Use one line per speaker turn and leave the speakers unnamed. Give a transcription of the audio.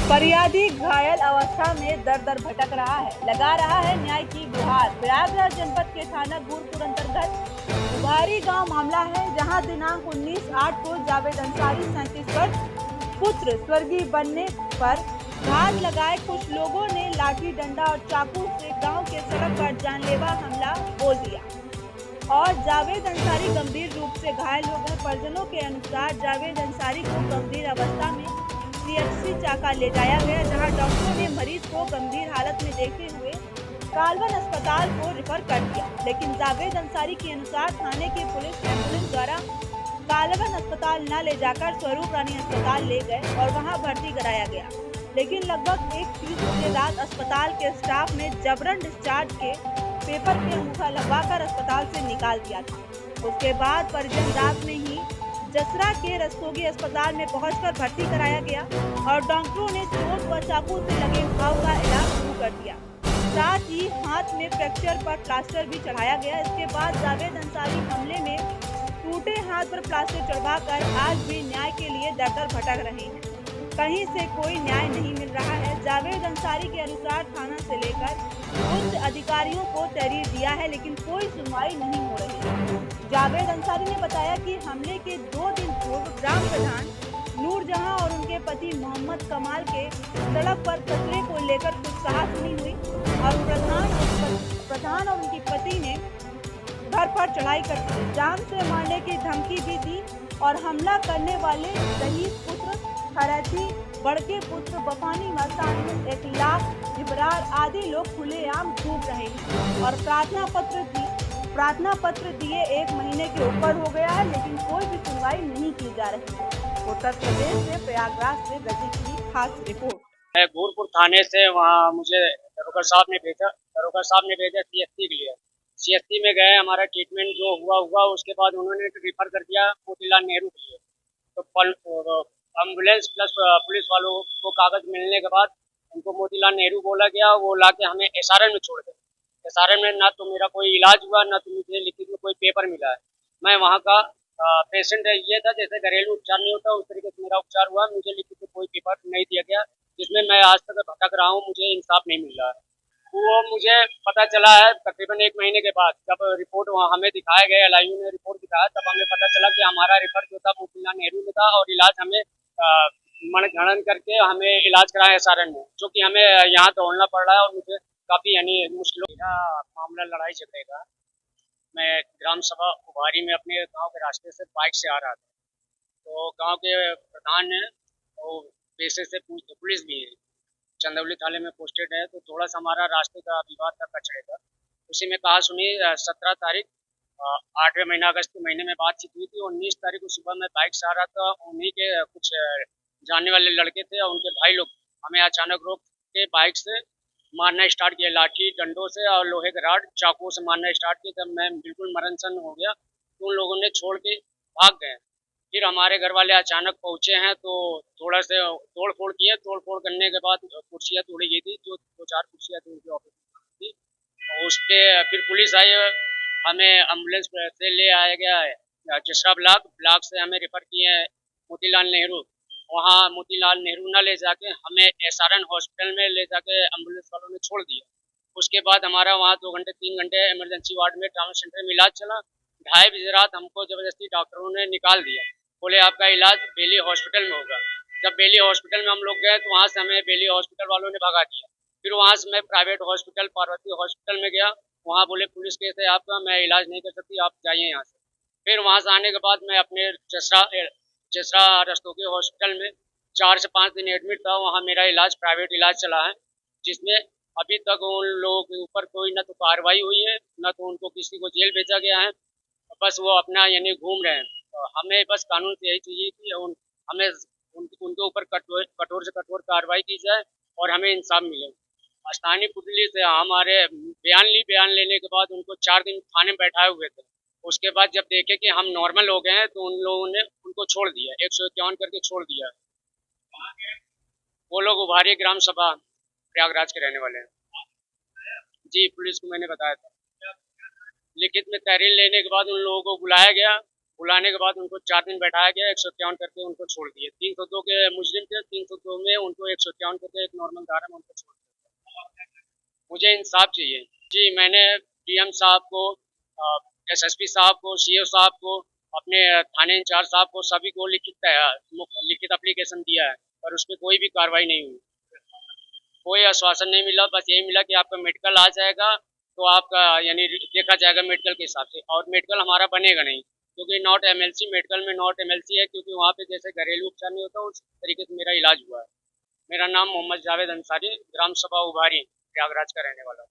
फरियादी घायल अवस्था में दर दर भटक रहा है, लगा रहा है न्याय की गुहार। प्रयागराज जनपद के थाना गुरपुर अंतर्गत उभारी गांव मामला है, जहां दिनांक 19/8 को जावेद अंसारी 37 वर्ष पुत्र स्वर्गीय बनने पर घात लगाए कुछ लोगों ने लाठी डंडा और चाकू से गांव के सड़क पर जानलेवा हमला बोल दिया और जावेद अंसारी गंभीर रूप से घायल हो गए। परिजनों के अनुसार जावेद अंसारी को गंभीर अवस्था में सीएचसी चाका ले जाया गया, जहां डॉक्टरों ने मरीज को गंभीर हालत में देखते हुए कालवन अस्पताल को रेफर कर दिया। लेकिन जावेद अंसारी के अनुसार थाने की पुलिस एम्बुलेंस द्वारा कालवन अस्पताल न ले जाकर स्वरूप रानी अस्पताल ले गए और वहां भर्ती कराया गया। लेकिन लगभग 1:30 बजे रात अस्पताल के स्टाफ ने जबरन डिस्चार्ज के पेपर पे अंगूठा लगवाकर अस्पताल से निकाल दिया था। उसके बाद परिजन रात में ही जसरा के रस्तोगी अस्पताल में पहुंचकर भर्ती कराया गया और डॉक्टरों ने चोट व चाकू से लगे घाव का इलाज शुरू कर दिया। साथ ही हाथ में फ्रैक्चर पर प्लास्टर भी चढ़ाया गया। इसके बाद जावेद अंसारी हमले में टूटे हाथ पर प्लास्टर चढ़वाकर आज भी न्याय के लिए दर दर भटक रहे हैं। कहीं से कोई न्याय नहीं मिल रहा है। जावेद अंसारी के अनुसार थाना से लेकर उच्च अधिकारियों को तहरीर दिया है, लेकिन कोई सुनवाई नहीं हो रही है। जावेद अंसारी ने बताया कि हमले के 2 दिन पूर्व ग्राम प्रधान नूरजहां और उनके पति मोहम्मद कमाल के सड़क पर कचरे को लेकर कुछ कहासुनी हुई और प्रधान और उनकी पति ने घर पर चढ़ाई कर जान से मारने की धमकी भी दी और हमला करने वाले शहीद पुत्र खरैती, बड़के पुत्र बफानी मस्तानी, इखलाक, इबरार आदि लोग खुलेआम घूम रहे हैं और प्रार्थना पत्र दिए 1 महीने के ऊपर हो गया है, लेकिन कोई भी सुनवाई नहीं की जा रही है। उत्तर प्रदेश से प्रयागराज से गजी की खास रिपोर्ट।
मैं गुरपुर थाने से वहाँ मुझे दरोगा साहब ने भेजा सीएससी के लिए। सीएससी में गए, हमारा ट्रीटमेंट जो हुआ उसके बाद उन्होंने रिफर कर दिया मोतीलाल नेहरू के लिए। तो एम्बुलेंस प्लस पुलिस वालों को कागज मिलने के बाद उनको मोतीलाल नेहरू बोला गया, वो लाके हमें एसआरएन में छोड़ गए। एसआरएन में ना तो मेरा कोई इलाज हुआ, ना तो मुझे लिखित में कोई पेपर मिला है। मैं वहाँ का पेशेंट ये था, जैसे घरेलू उपचार नहीं होता उस तरीके से मेरा उपचार हुआ। मुझे लिखित में कोई पेपर नहीं दिया गया, जिसमें मैं आज तक भटक रहा हूँ, मुझे इंसाफ नहीं मिल रहा है। वो मुझे पता चला है तकरीबन 1 महीने के बाद, जब रिपोर्ट वहाँ हमें दिखाया गया, एलआईयू ने रिपोर्ट दिखाया, तब हमें पता चला कि हमारा रिफर जो था मोतीलाल नेहरू में था और इलाज हमें मनगणन करके हमें इलाज कराया एसआरएन में, जो कि हमें यहाँ दौड़ना पड़ रहा है और मुझे काफ़ी मुश्किल मामला लड़ाई झगड़े का। मैं ग्राम सभा उभारी में अपने गांव के रास्ते से बाइक से आ रहा था, तो गांव के प्रधान है वो पेशे से पुलिस भी है, चंदौली थाने में पोस्टेड है, तो थोड़ा सा हमारा रास्ते का विवाद था कचरे का। उसी में कहा सुनी 17 तारीख 8वें महीना अगस्त के महीने में बातचीत हुई थी। 19 तारीख को सुबह मैं बाइक से आ रहा था, उन्हीं के कुछ जानने वाले लड़के थे और उनके भाई लोग हमें अचानक रोक के बाइक से मारना स्टार्ट किया, लाठी डंडों से और लोहे के राड चाकू से मारना स्टार्ट किया। तब मैं बिल्कुल मरणसन हो गया, तो उन लोगों ने छोड़ के भाग गए। फिर हमारे घर वाले अचानक पहुंचे हैं, तो थोड़ा से तोड़ फोड़ किए। तोड़ फोड़ करने के बाद कुर्सियाँ तोड़ी गई थी, जो 2-4 कुर्सियाँ थी उनकी ऑफिस थी। उस पर फिर पुलिस आई, हमें एम्बुलेंस से ले आया गया है जसरा ब्लॉक से हमें रेफर किए हैं मोतीलाल नेहरू। वहाँ मोतीलाल नेहरू ना ले जाके हमें एसआरएन हॉस्पिटल में ले जाके एम्बुलेंस वालों ने छोड़ दिया। उसके बाद हमारा वहाँ 2 घंटे 3 घंटे इमरजेंसी वार्ड में ट्रामा सेंटर में इलाज चला। 2:30 बजे रात हमको जबरदस्ती डॉक्टरों ने निकाल दिया, बोले आपका इलाज बेली हॉस्पिटल में होगा। जब बेली हॉस्पिटल में हम लोग गए, तो वहाँ से हमें बेली हॉस्पिटल वालों ने भगा दिया। फिर वहाँ से मैं प्राइवेट हॉस्पिटल पार्वती हॉस्पिटल में गया, वहाँ बोले पुलिस केस है आपका, मैं इलाज नहीं कर सकती, आप जाइए यहाँ से। फिर वहाँ से आने के बाद मैं अपने जसरा रस्तोगी हॉस्पिटल में 4 से 5 दिन एडमिट था। वहाँ मेरा इलाज प्राइवेट इलाज चला है, जिसमें अभी तक उन लोगों के ऊपर कोई न तो कार्रवाई हुई है, न तो उनको किसी को जेल भेजा गया है। बस वो अपना घूम रहे हैं। तो हमें बस कानून से यही चाहिए कि हमें उनके ऊपर कठोर से कठोर कार्रवाई की जाए और हमें इंसाफ मिले। स्थानीय पुलिस से हमारे बयान लेने के बाद उनको 4 दिन थाने में बैठाए हुए थे। उसके बाद जब देखे कि हम नॉर्मल हो गए हैं, तो उन लोगों ने उनको छोड़ दिया, 151 करके छोड़ दिया। वो लोग उभारी ग्राम सभा प्रयागराज के रहने वाले हैं। जी, पुलिस को मैंने बताया था। लिखित में तहरीर लेने के बाद उन लोगों को बुलाया गया, बुलाने के बाद उनको 4 दिन बैठाया गया, 151 करके उनको छोड़ दिए। 302 के मुजरिम थे, 302 में उनको 151 करके एक नॉर्मल धारा में उनको छोड़ दिया। मुझे इंसाफ चाहिए जी। मैंने डीएम साहब को, एसएसपी साहब को, सीओ साहब को, अपने थाने इंचार्ज साहब को, सभी को लिखित एप्लीकेशन दिया है, पर उस पर कोई भी कार्रवाई नहीं हुई। कोई आश्वासन नहीं मिला, बस यही मिला कि आपका मेडिकल आ जाएगा तो आपका यानी देखा जाएगा मेडिकल के हिसाब से, और मेडिकल हमारा बनेगा नहीं क्योंकि नॉट एमएलसी, मेडिकल में नॉट एमएलसी है, क्योंकि वहाँ पे जैसे घरेलू उपचार नहीं होता उस तरीके से मेरा इलाज हुआ है। मेरा नाम मोहम्मद जावेद अंसारी, ग्राम सभा उभारी, प्रयागराज का रहने वाला।